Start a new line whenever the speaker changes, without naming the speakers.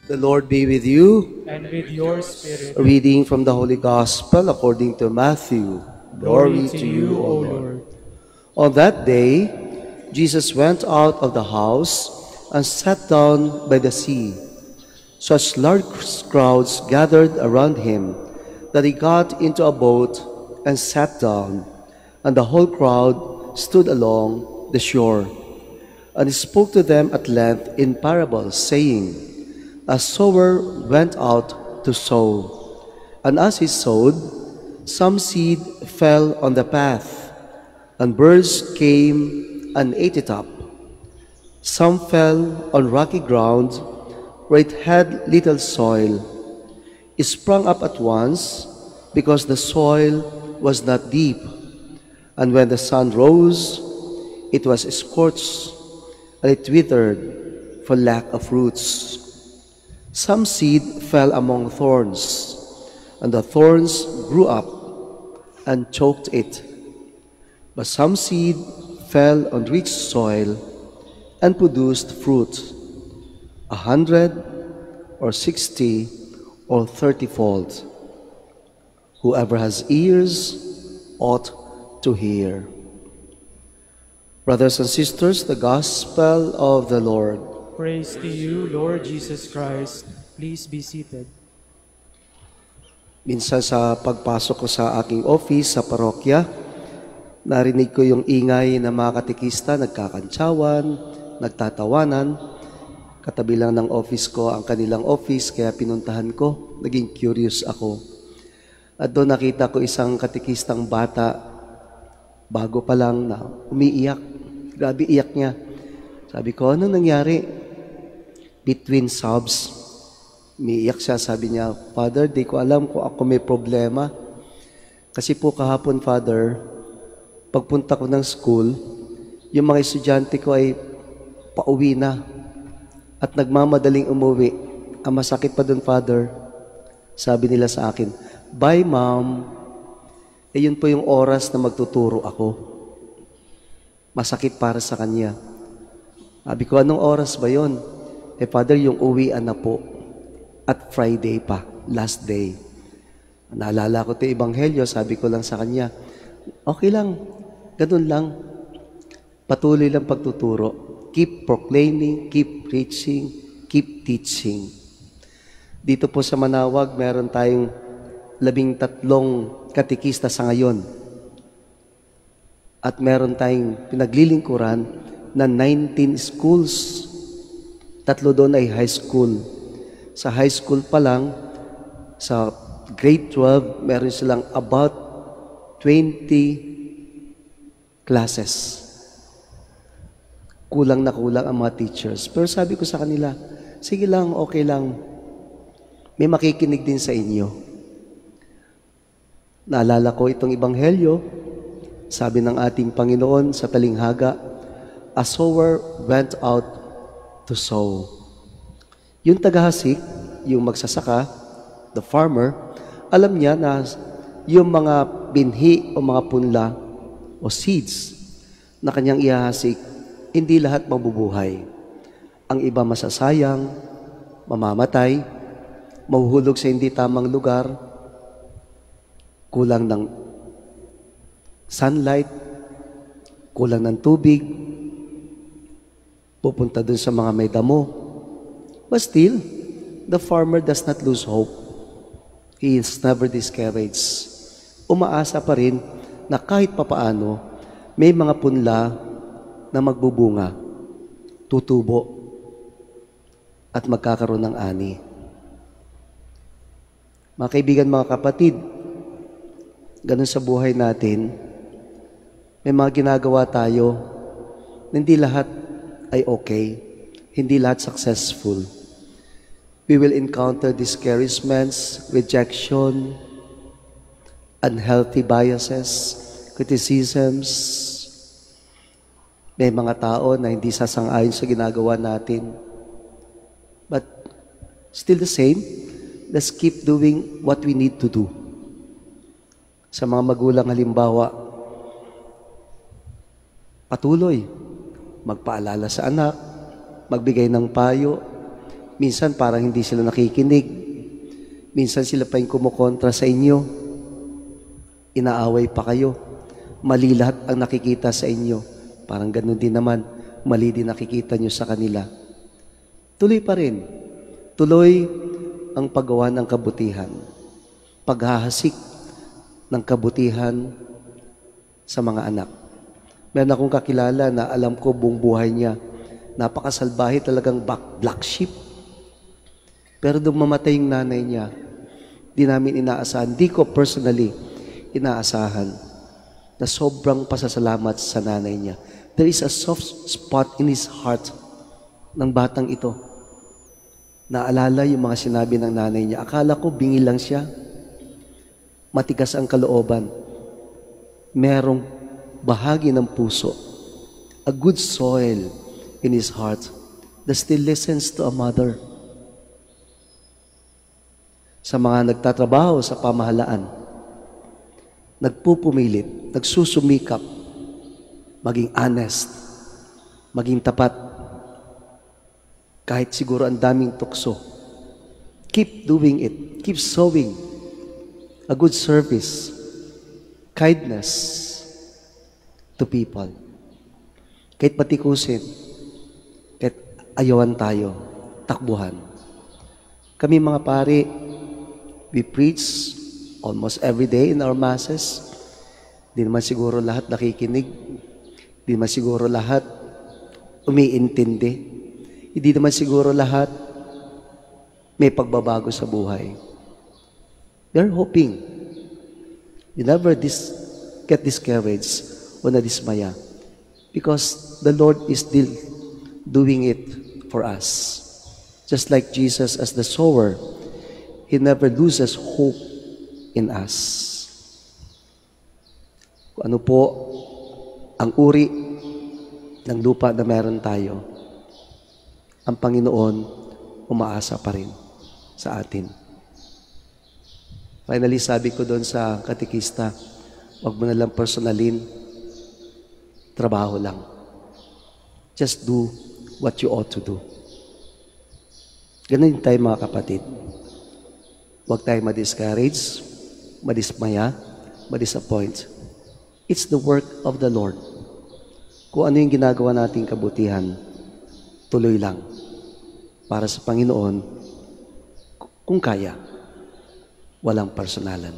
The Lord be with you.
And with your spirit.
A reading from the Holy Gospel according to Matthew.
Glory to you, O Lord.
On that day, Jesus went out of the house and sat down by the sea. Such large crowds gathered around him that he got into a boat and sat down, and the whole crowd stood along the shore. And he spoke to them at length in parables, saying, A sower went out to sow, and as he sowed, some seed fell on the path, and birds came and ate it up. Some fell on rocky ground, where it had little soil. It sprung up at once, because the soil was not deep. And when the sun rose, it was scorched, and it withered for lack of roots. Some seed fell among thorns, and the thorns grew up and choked it. But some seed fell on rich soil and produced fruit, 100 or 60 or 30-fold. Whoever has ears ought to hear. Brothers and sisters, the Gospel of the Lord.
Praise to you, Lord Jesus Christ. Please be seated.
Minsan sa pagpasok ko sa aking office sa parokya, narinig ko yung ingay ng mga katekista, nagkakantsawan, nagtatawanan. Katabi lang ng office ko ang kanilang office, kaya pinuntahan ko. Naging curious ako. At doon nakita ko isang katekistang bata, bago pa lang na umiiyak. Grabe iyak niya. Sabi ko, ano nangyari? Between sobs, umiiyak siya. Sabi niya, Father, di ko alam kung ako may problema. Kasi po kahapon, Father, pagpunta ko ng school, yung mga estudyante ko ay pauwi na at nagmamadaling umuwi. Ang masakit pa doon, Father, sabi nila sa akin, Bye, Mom. Yun po yung oras na magtuturo ako. Masakit para sa kanya. Sabi ko, anong oras ba yun? Father, yung uwian na po. At Friday pa, last day. Naalala ko ito Ebanghelyo, sabi ko lang sa kanya, okay lang, ganun lang. Patuloy lang pagtuturo. Keep proclaiming, keep preaching, keep teaching. Dito po sa Manawag, meron tayong 13 katekista sa ngayon. At meron tayong pinaglilingkuran na 19 schools. 3 doon ay high school. Sa high school pa lang, sa grade 12, meron silang about 20 classes. Kulang na kulang ang mga teachers. Pero sabi ko sa kanila, sige lang, okay lang. May makikinig din sa inyo. Naalala ko itong Ebanghelyo, sabi ng ating Panginoon sa talinghaga, a sower went out to sow. Yung tagahasik, yung magsasaka, the farmer, alam niya na yung mga binhi o mga punla o seeds na kanyang ihahasik, hindi lahat mabubuhay. Ang iba masasayang, mamamatay, mahuhulog sa hindi tamang lugar, kulang ng sunlight, kulang ng tubig, pupunta dun sa mga may damo. But still, the farmer does not lose hope. He is never discouraged. Umaasa pa rin na kahit papaano, may mga punla na magbubunga, tutubo, at magkakaroon ng ani. Mga kaibigan, mga kapatid, ganun sa buhay natin, may mga ginagawa tayo, hindi lahat ay okay, hindi lahat successful. We will encounter discouragements, rejection, unhealthy biases, criticisms. May mga tao na hindi sasang-ayon sa ginagawa natin. But still the same, let's keep doing what we need to do. Sa mga magulang halimbawa, patuloy, magpaalala sa anak, magbigay ng payo, Minsan parang hindi sila nakikinig. Minsan sila pa yung kumukontra sa inyo. Inaaway pa kayo. Mali lahat ang nakikita sa inyo. Parang ganun din naman. Mali din nakikita nyo sa kanila. Tuloy pa rin. Tuloy ang paggawa ng kabutihan. Paghahasik ng kabutihan sa mga anak. Meron akong kakilala na alam ko buong buhay niya. Napakasalbahe talagang black sheep. Pero nung mamatay yung nanay niya, di namin inaasahan, di ko personally inaasahan na sobrang pasasalamat sa nanay niya. There is a soft spot in his heart ng batang ito. Naalala yung mga sinabi ng nanay niya. Akala ko bingi lang siya. Matigas ang kalooban. Merong bahagi ng puso. A good soil in his heart that still listens to a mother. Sa mga nagtatrabaho sa pamahalaan, nagpupumilit, nagsusumikap, maging honest, maging tapat, kahit siguro ang daming tukso. Keep doing it. Keep sowing a good service, kindness to people. Kahit patikusin, kahit ayawan tayo, takbuhan. Kami mga pari, we preach almost every day in our masses. Di naman siguro lahat nakikinig. Di naman siguro lahat umiintindi. Hindi naman siguro lahat may pagbabago sa buhay. We're hoping. You never get discouraged o nadismaya. Because the Lord is still doing it for us. Just like Jesus as the sower, He never loses hope in us. Kung ano po ang uri ng lupa na meron tayo, ang Panginoon umaasa pa rin sa atin. Finally, sabi ko doon sa katekista, huwag mo na lang personalin, trabaho lang. Just do what you ought to do. Ganun tayo mga kapatid. Huwag tayo ma-discourage, madismaya, ma-disappoint. It's the work of the Lord. Kung ano yung ginagawa nating kabutihan, tuloy lang. Para sa Panginoon, kung kaya, walang personalan.